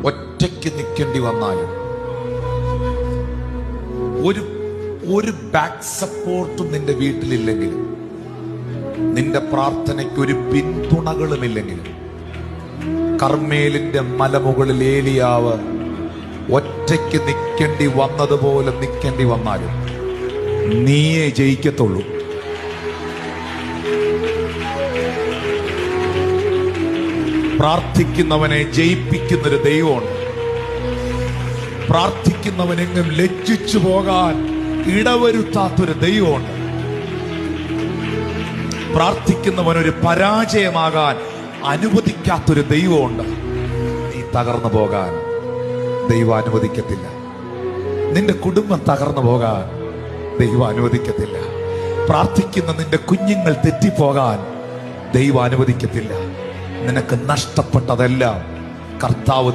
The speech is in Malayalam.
ഒറ്റയ്ക്ക് നിൽക്കേണ്ടി വന്നാലും ഒരു ബാക്ക് സപ്പോർട്ടും നിന്റെ വീട്ടിലില്ലെങ്കിലും, നിന്റെ പ്രാർത്ഥനയ്ക്ക് ഒരു പിന്തുണകളുമില്ലെങ്കിലും, കർമ്മേലിന്റെ മലമുകളിൽ ഏലിയാവ് ഒറ്റയ്ക്ക് നിൽക്കേണ്ടി വന്നതുപോലെ നിൽക്കേണ്ടി വന്നാലും നീയേ ജയിക്കത്തുള്ളൂ. പ്രാർത്ഥിക്കുന്നവനെ ജയിപ്പിക്കുന്നൊരു ദൈവമുണ്ട്. പ്രാർത്ഥിക്കുന്നവനെങ്ങും ലജ്ജിച്ചു പോകാൻ ഇടവരുത്താത്തൊരു ദൈവമുണ്ട്. പ്രാർത്ഥിക്കുന്നവനൊരു പരാജയമാകാൻ അനുവദിക്കാത്തൊരു ദൈവമുണ്ട്. നീ തകർന്നു പോകാൻ ദൈവം അനുവദിക്കത്തില്ല. നിന്റെ കുടുംബം തകർന്നു പോകാൻ ദൈവം അനുവദിക്കത്തില്ല. പ്രാർത്ഥിക്കുന്ന നിന്റെ കുഞ്ഞുങ്ങൾ തെറ്റിപ്പോകാൻ ദൈവം അനുവദിക്കത്തില്ല. നിനക്ക് നഷ്ടപ്പെട്ടതെല്ലാം കർത്താവ്